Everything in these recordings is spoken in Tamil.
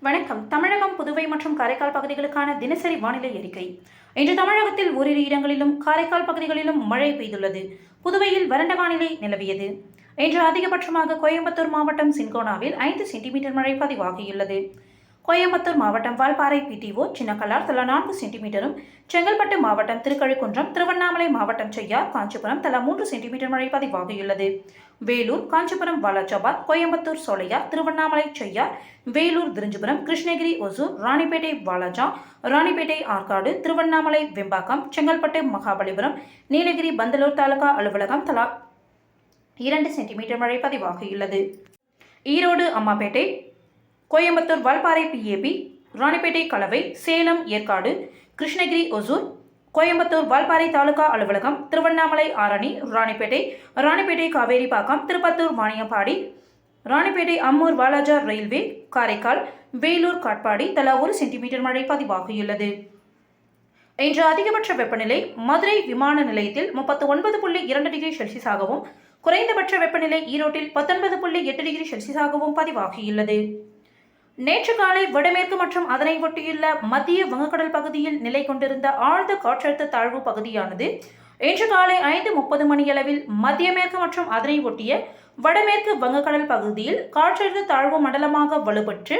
வணக்கம். தமிழகம், புதுவை மற்றும் காரைக்கால் பகுதிகளுக்கான தினசரி வானிலை அறிக்கை. இன்று தமிழகத்தில் ஓரிரு இடங்களிலும் காரைக்கால் பகுதிகளிலும் மழை பெய்துள்ளது. புதுவையில் வறண்ட வானிலை நிலவியது. இன்று அதிகபட்சமாக கோயம்புத்தூர் மாவட்டம் சின்கோனாவில் 5 சென்டிமீட்டர் மழை பதிவாகியுள்ளது. கோயம்புத்தூர் மாவட்டம் வால்பாறை பிடிஓ சின்னக்கல்லார் தலா 4 சென்டிமீட்டரும், செங்கல்பட்டு மாவட்டம் திருக்கழிக்குன்றம், திருவண்ணாமலை மாவட்டம் செய்யார், காஞ்சிபுரம் தலா 3 சென்டிமீட்டர் மழை பதிவாகியுள்ளது. வேலூர், காஞ்சிபுரம் வாலாஜாபாத், கோயம்புத்தூர் சோலையார், திருவண்ணாமலை செய்யார், வேலூர் திரிஞ்சிபுரம், கிருஷ்ணகிரி ஒசூர், ராணிப்பேட்டை வாலாஜா, ராணிப்பேட்டை ஆற்காடு, திருவண்ணாமலை வெம்பாக்கம், செங்கல்பட்டு மகாபலிபுரம், நீலகிரி பந்தலூர் தாலுகா அலுவலகம் தலா 2 சென்டிமீட்டர் மழை பதிவாகியுள்ளது. ஈரோடு அம்மாப்பேட்டை, கோயம்புத்தூர் வால்பாறை பிஏபி, ராணிப்பேட்டை கலவை, சேலம் ஏற்காடு, கிருஷ்ணகிரி ஒசூர், கோயம்புத்தூர் வால்பாறை தாலுகா அலுவலகம், திருவண்ணாமலை ஆரணி, ராணிப்பேட்டை காவேரிப்பாக்கம், திருப்பத்தூர் வாணியம்பாடி, ராணிப்பேட்டை அம்மூர் வாலாஜா ரயில்வே, காரைக்கால், வேலூர் காட்பாடி தலா 1 சென்டிமீட்டர் மழை பதிவாகியுள்ளது. இன்று அதிகபட்ச வெப்பநிலை மதுரை விமான நிலையத்தில் 39.2 டிகிரி செல்சியஸாகவும், குறைந்தபட்ச வெப்பநிலை ஈரோட்டில் 19.8 டிகிரி செல்சியஸாகவும் பதிவாகியுள்ளது. நேற்று காலை வடமேற்கு மற்றும் அதனை ஒட்டியுள்ள மத்திய வங்கக்கடல் பகுதியில் நிலை கொண்டிருந்த ஆழ்ந்த காற்றழுத்த தாழ்வு பகுதியானது இன்று காலை 5:30 மணியளவில் மத்திய மேற்கு மற்றும் அதனை ஒட்டிய வடமேற்கு வங்கக்கடல் பகுதியில் காற்றழுத்த தாழ்வு மண்டலமாக வலுப்பெற்று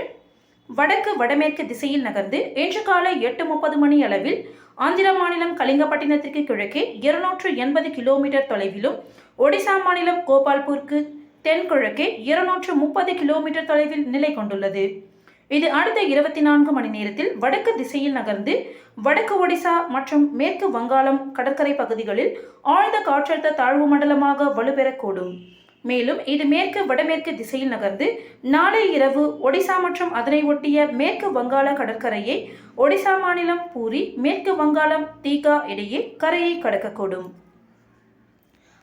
வடக்கு வடமேற்கு திசையில் நகர்ந்து இன்று காலை 8:30 மணி அளவில் ஆந்திர மாநிலம் கலிங்கப்பட்டினத்திற்கு கிழக்கே 280 கிலோமீட்டர் தொலைவிலும், ஒடிசா மாநிலம் கோபால்பூருக்கு தென்கிழக்கே 230 கிலோமீட்டர் தொலைவில் நிலை கொண்டுள்ளது. இது அடுத்த 24 மணி நேரத்தில் வடக்கு திசையில் நகர்ந்து வடக்கு ஒடிசா மற்றும் மேற்கு வங்காளம் கடற்கரை பகுதிகளில் ஆழ்ந்த காற்றழுத்த தாழ்வு மண்டலமாக வலுப்பெறக்கூடும். மேலும் இது மேற்கு வடமேற்கு திசையில் நகர்ந்து நாளை இரவு ஒடிசா மற்றும் அதனை ஒட்டிய மேற்கு வங்காள கடற்கரையை ஒடிசா மாநிலம் பூரி, மேற்கு வங்காளம் தீகா இடையே கரையை கடக்கக்கூடும்.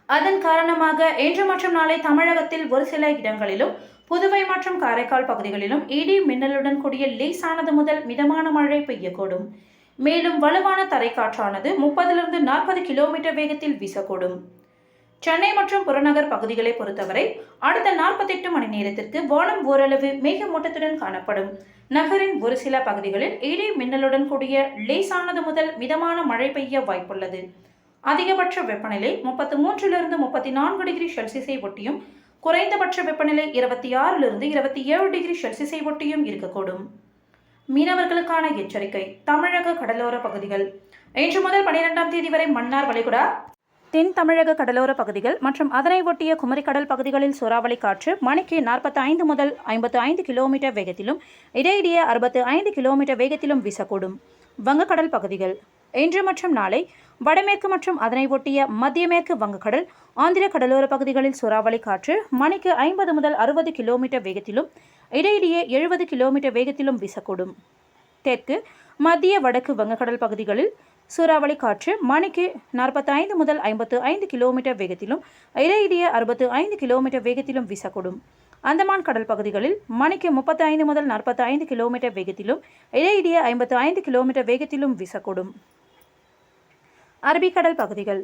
அதன் காரணமாக இன்று மற்றும் நாளை தமிழகத்தில் ஒரு சில இடங்களிலும், புதுவை மற்றும் காரைக்கால் பகுதிகளிலும் இடி மின்னலுடன் கூடிய லேசானது முதல் மிதமான மழை பெய்யக்கூடும். மேலும் வலுவான தரைக்காற்றானது 30-40 கிலோமீட்டர் வேகத்தில் வீசக்கூடும். சென்னை மற்றும் புறநகர் பகுதிகளை பொறுத்தவரை அடுத்த 48 மணி நேரத்திற்கு வானம் ஓரளவு மேகமூட்டத்துடன் காணப்படும். நகரின் ஒரு சில பகுதிகளில் இடி மின்னலுடன் கூடிய லேசானது முதல் மிதமான மழை பெய்ய வாய்ப்புள்ளது. அதிகபட்ச வெப்பநிலை 33-34 டிகிரி செல்சியஸை ஒட்டியும், குறைந்தபட்ச வெப்பநிலை 26-27 டிகிரி செல்சியஸை ஒட்டியும் இருக்கக்கூடும். மீனவர்களுக்கான எச்சரிக்கை. தமிழக கடலோர பகுதிகள். இன்று முதல் 12ஆம் தேதி வரை மன்னார் வளைகுடா, தென் தமிழக கடலோர பகுதிகள் மற்றும் அதனை ஒட்டிய குமரிக்கடல் பகுதிகளில் சூறாவளி காற்று மணிக்கு 45 முதல் 55 கிலோமீட்டர் வேகத்திலும், இடையிடையே 65 கிலோமீட்டர் வேகத்திலும் வீசக்கூடும். வங்கக்கடல் பகுதிகள். இன்று மற்றும் நாளை வடமேற்கு மற்றும் அதனை ஒட்டிய மத்திய மேற்கு வங்கக்கடல், ஆந்திர கடலோர பகுதிகளில் சூறாவளி காற்று மணிக்கு 50 முதல் 60 கிலோமீட்டர் வேகத்திலும், இடையிடையே 70 கிலோமீட்டர் வேகத்திலும் வீசக்கூடும். தெற்கு மத்திய வடக்கு வங்கக்கடல் பகுதிகளில் சூறாவளி காற்று மணிக்கு 45 முதல் 55 கிலோமீட்டர் வேகத்திலும், இடையிடையே 65 கிலோமீட்டர் வேகத்திலும் வீசக்கூடும். அந்தமான் கடல் பகுதிகளில் மணிக்கு 35 முதல் 45 கிலோமீட்டர் வேகத்திலும், இடையிடையே 55 கிலோமீட்டர் வேகத்திலும் வீசக்கூடும். அரபிக்கடல் பகுதிகள்.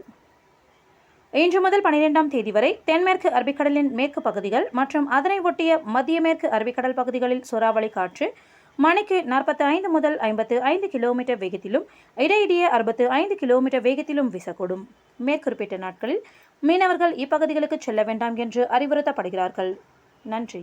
இன்று முதல் 12ஆம் தேதி வரை தென்மேற்கு அரபிக்கடலின் மேற்கு பகுதிகள் மற்றும் அதனை ஒட்டிய மத்திய மேற்கு அரபிக்கடல் பகுதிகளில் சூறாவளி காற்று மணிக்கு 45 முதல் 55 கிலோமீட்டர் வேகத்திலும், இடையிடையே 65 கிலோமீட்டர் வேகத்திலும் வீசக்கூடும். மேற்குறிப்பிட்ட நாட்களில் மீனவர்கள் இப்பகுதிகளுக்கு செல்ல வேண்டாம் என்று அறிவுறுத்தப்படுகிறார்கள். நன்றி.